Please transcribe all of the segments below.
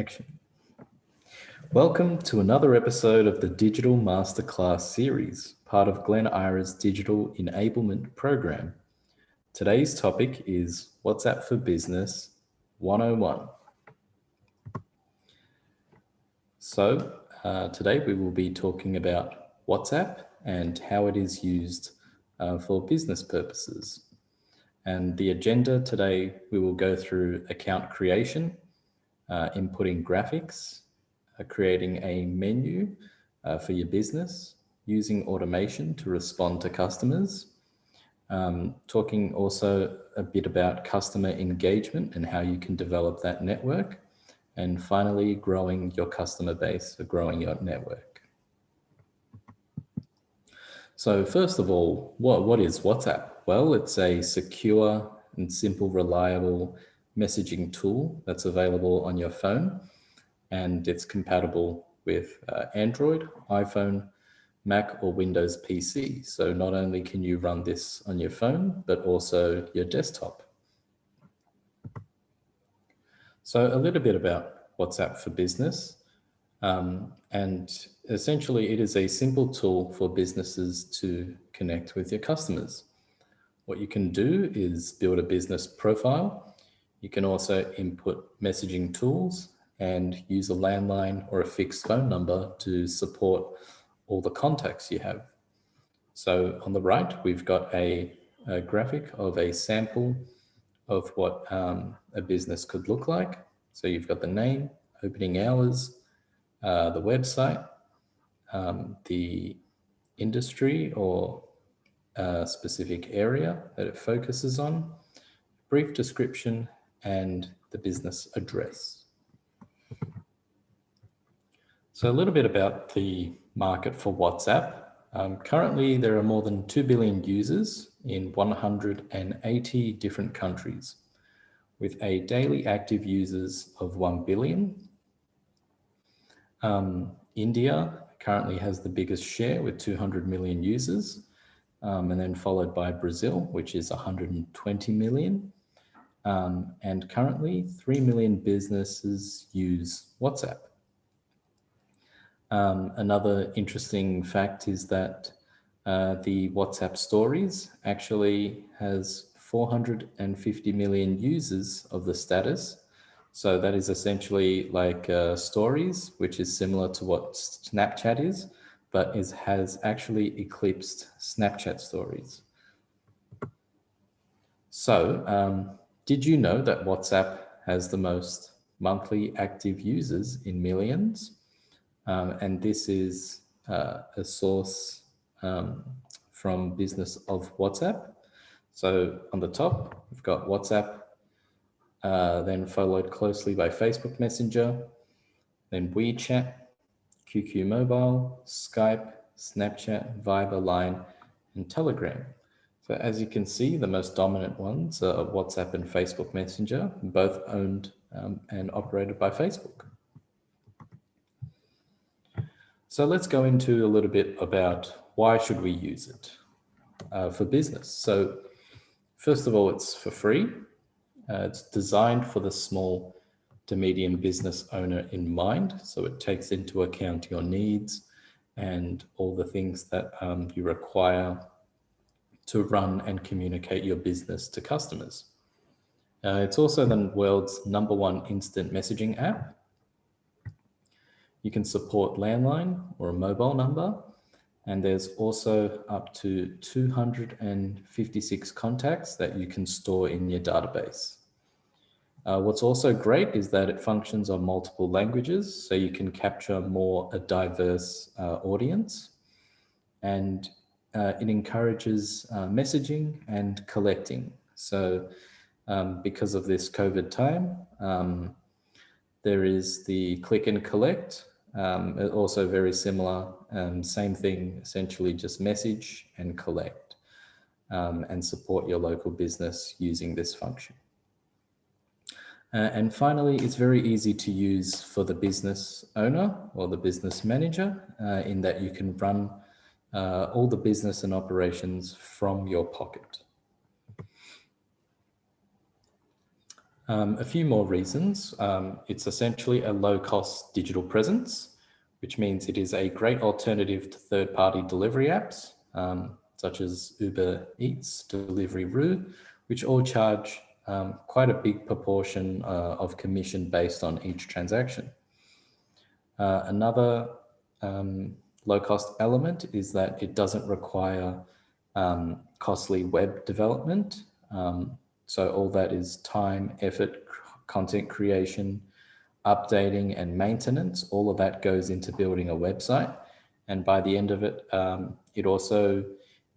Action. Welcome to another episode of the Digital Masterclass series, part of Glen Eira's Digital Enablement Program. Today's topic is WhatsApp for Business 101. So today we will be talking about WhatsApp and how it is used for business purposes. And the agenda today, we will go through account creation, inputting graphics, creating a menu for your business, using automation to respond to customers, talking also a bit about customer engagement and how you can develop that network, and finally growing your customer base or growing your network. So first of all, what is WhatsApp? Well, it's a secure and simple, reliable messaging tool that's available on your phone, and it's compatible with Android, iPhone, Mac, or Windows PC. So not only can you run this on your phone, but also your desktop. So a little bit about WhatsApp for Business. And essentially, it is a simple tool for businesses to connect with your customers. What you can do is build a business profile. You can also input messaging tools and use a landline or a fixed phone number to support all the contacts you have. So on the right, we've got a graphic of a sample of what a business could look like. So you've got the name, opening hours, the website, the industry or specific area that it focuses on, brief description, and the business address. So a little bit about the market for WhatsApp. Currently, there are more than 2 billion users in 180 different countries, with a daily active users of 1 billion. India currently has the biggest share with 200 million users, and then followed by Brazil, which is 120 million. And currently 3 million businesses use WhatsApp. Another interesting fact is that the WhatsApp stories actually has 450 million users of the status. So that is essentially like stories, which is similar to what Snapchat is, but has actually eclipsed Snapchat stories. So did you know that WhatsApp has the most monthly active users in millions? And this is a source from Business of WhatsApp. So on the top, we've got WhatsApp, then followed closely by Facebook Messenger, then WeChat, QQ Mobile, Skype, Snapchat, Viber, Line, and Telegram. So as you can see, the most dominant ones are WhatsApp and Facebook Messenger, both owned and operated by Facebook. So let's go into a little bit about why should we use it for business. So first of all, it's for free. It's designed for the small to medium business owner in mind. So it takes into account your needs and all the things that you require to run and communicate your business to customers. It's also the world's #1 instant messaging app. You can support landline or a mobile number, and there's also up to 256 contacts that you can store in your database. What's also great is that it functions on multiple languages, so you can capture a diverse audience, and it encourages messaging and collecting. So because of this COVID time, there is the click and collect, also very similar, same thing, essentially just message and collect, and support your local business using this function. And finally, it's very easy to use for the business owner or the business manager in that you can run all the business and operations from your pocket. A few more reasons. It's essentially a low-cost digital presence, which means it is a great alternative to third-party delivery apps, such as Uber Eats, Deliveroo, which all charge quite a big proportion of commission based on each transaction. Another low-cost element is that it doesn't require costly web development. So all that is time, effort, content creation, updating and maintenance, all of that goes into building a website. And by the end of it, it also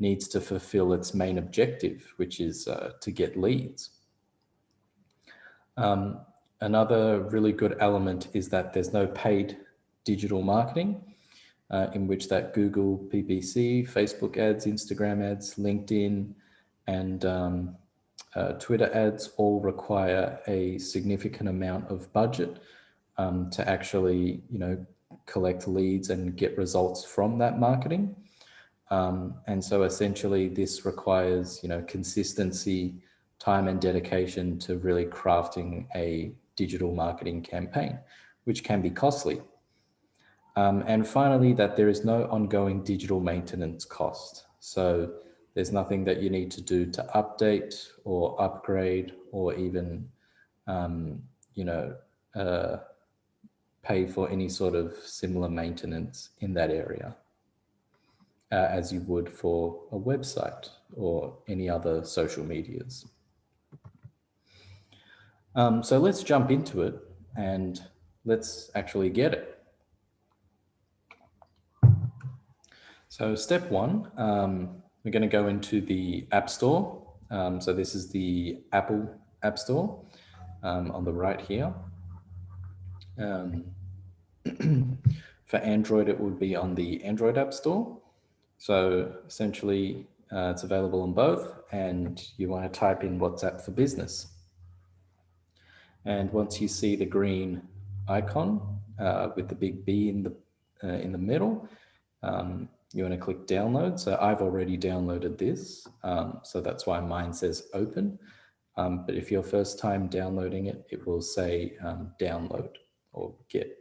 needs to fulfill its main objective, which is to get leads. Another really good element is that there's no paid digital marketing, in which that Google PPC, Facebook ads, Instagram ads, LinkedIn, and Twitter ads all require a significant amount of budget to actually, collect leads and get results from that marketing. And so essentially this requires, consistency, time and dedication to really crafting a digital marketing campaign, which can be costly. And finally, that there is no ongoing digital maintenance cost. So there's nothing that you need to do to update or upgrade or even, pay for any sort of similar maintenance in that area as you would for a website or any other social medias. So let's jump into it and let's actually get it. So step one, we're going to go into the App Store. So this is the Apple App Store on the right here. For Android, it would be on the Android App Store. So essentially, it's available on both, and you want to type in WhatsApp for Business. And once you see the green icon with the big B in the middle, you want to click download. So I've already downloaded this, so that's why mine says open. But if you're first time downloading it, it will say download or get.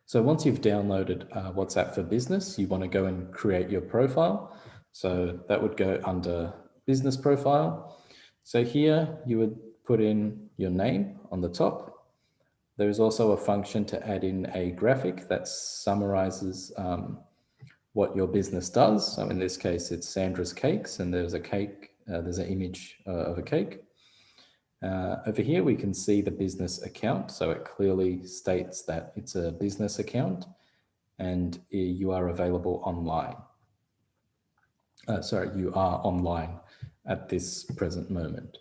So once you've downloaded WhatsApp for Business, you want to go and create your profile. So that would go under Business Profile. So here you would put in your name on the top. There is also a function to add in a graphic that summarizes what your business does. So in this case, it's Sandra's Cakes, and there's a cake, there's an image of a cake. Over here, we can see the business account. So it clearly states that it's a business account and you are available online. You are online at this present moment.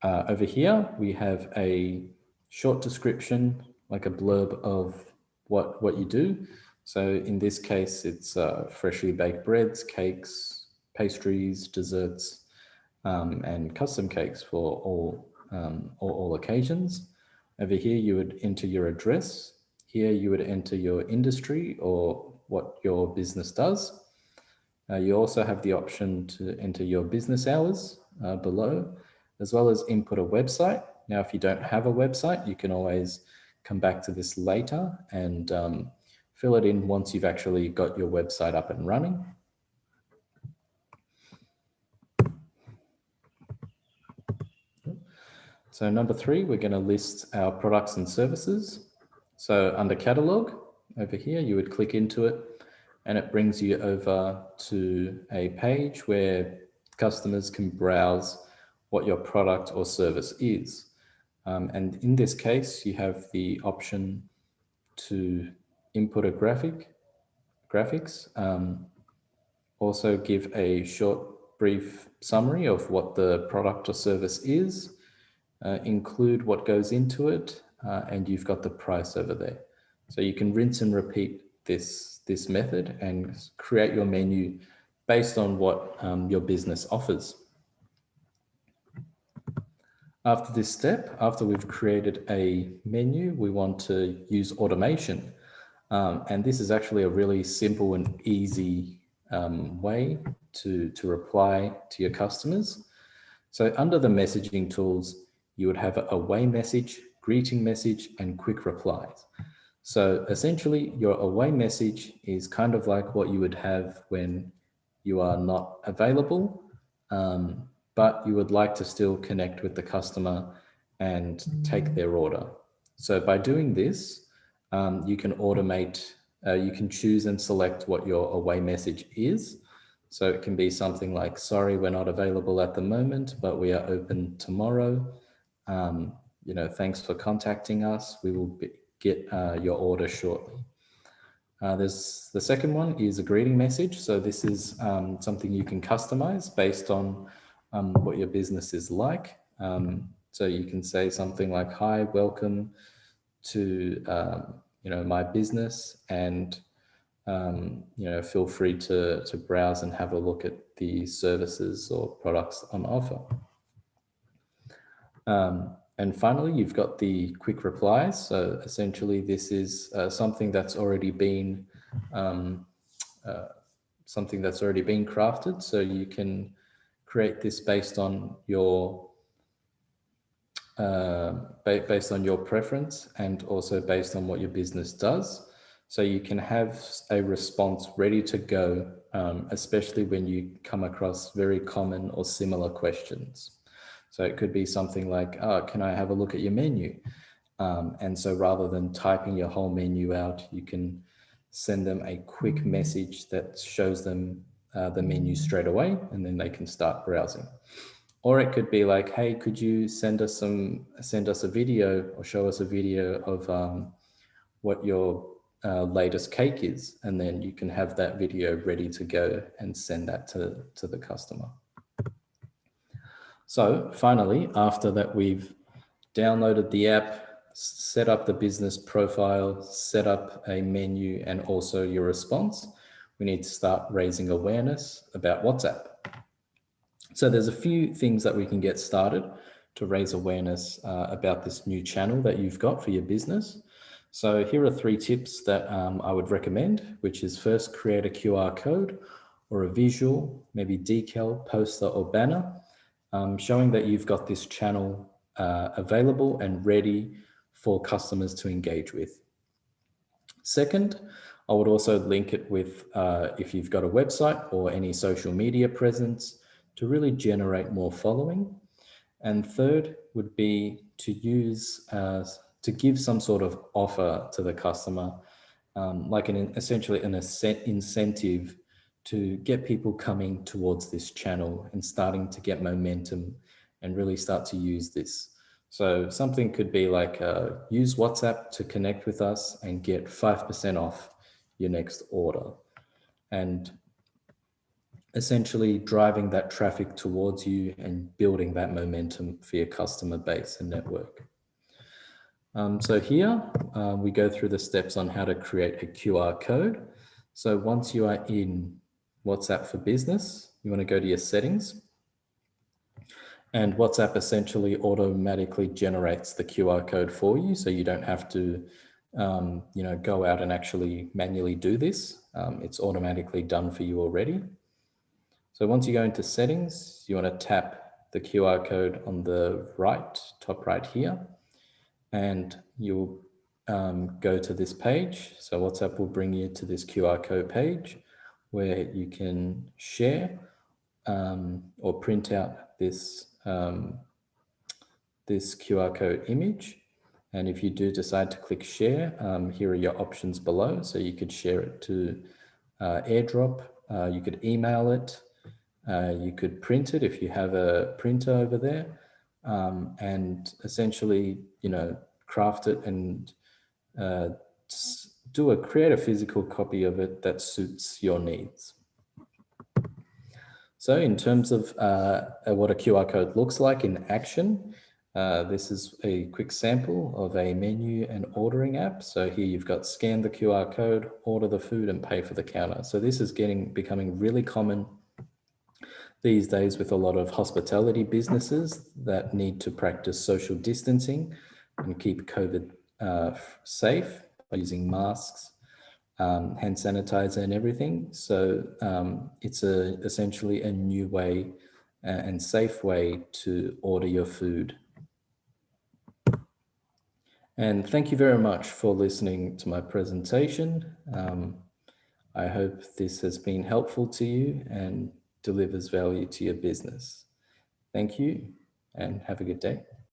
Over here, we have a short description, like a blurb of what you do. So in this case, it's freshly baked breads, cakes, pastries, desserts, and custom cakes for all occasions. Over here, you would enter your address. Here, you would enter your industry or what your business does. You also have the option to enter your business hours below, as well as input a website. Now, if you don't have a website, you can always come back to this later and fill it in once you've actually got your website up and running. So number 3, we're going to list our products and services. So under catalog over here, you would click into it and it brings you over to a page where customers can browse what your product or service is. And in this case, you have the option to input a graphics, also give a short, brief summary of what the product or service is, include what goes into it, and you've got the price over there. So you can rinse and repeat this method and create your menu based on what your business offers. After this step, after we've created a menu, we want to use automation. And this is actually a really simple and easy way to reply to your customers. So under the messaging tools, you would have a away message, greeting message, and quick replies. So essentially, your away message is kind of like what you would have when you are not available, but you would like to still connect with the customer and take their order. So by doing this, you can automate, you can choose and select what your away message is. So it can be something like, sorry, we're not available at the moment, but we are open tomorrow. Thanks for contacting us. We will get your order shortly. There's the second one is a greeting message. So this is something you can customize based on what your business is like. So you can say something like, hi, welcome to my business, and feel free to browse and have a look at the services or products on offer. And finally, you've got the quick replies. So essentially, this is something that's already been crafted. So you can create this based on your preference, and also based on what your business does. So you can have a response ready to go, especially when you come across very common or similar questions. So it could be something like, oh, can I have a look at your menu? And so rather than typing your whole menu out, you can send them a quick message that shows them the menu straight away, and then they can start browsing. Or it could be like, hey, could you send us a video, or show us a video of what your latest cake is, and then you can have that video ready to go and send that to the customer. So finally, after that, we've downloaded the app, set up the business profile, set up a menu, and also your response, we need to start raising awareness about WhatsApp. So there's a few things that we can get started to raise awareness about this new channel that you've got for your business. So here are 3 tips that I would recommend, which is first, create a QR code or a visual, maybe decal, poster, or banner, showing that you've got this channel available and ready for customers to engage with. Second, I would also link it with, if you've got a website or any social media presence, to really generate more following. And third would be to use, to give some sort of offer to the customer, like essentially an incentive to get people coming towards this channel and starting to get momentum and really start to use this. So something could be like, use WhatsApp to connect with us and get 5% off your next order. And essentially driving that traffic towards you and building that momentum for your customer base and network. So here we go through the steps on how to create a QR code. So once you are in WhatsApp for Business, you want to go to your settings, and WhatsApp essentially automatically generates the QR code for you. So you don't have to go out and actually manually do this. It's automatically done for you already. So once you go into settings, you want to tap the QR code on the top right here, and you'll go to this page. So WhatsApp will bring you to this QR code page where you can share or print out this QR code image. And if you do decide to click share, here are your options below. So you could share it to AirDrop, you could email it, you could print it if you have a printer over there, and essentially, craft it and create a physical copy of it that suits your needs. So in terms of what a QR code looks like in action, this is a quick sample of a menu and ordering app. So here you've got scan the QR code, order the food, and pay for the counter. So this is becoming really common these days with a lot of hospitality businesses that need to practice social distancing and keep COVID safe by using masks, hand sanitizer, and everything. So it's essentially a new way and safe way to order your food. And thank you very much for listening to my presentation. I hope this has been helpful to you and delivers value to your business. Thank you and have a good day.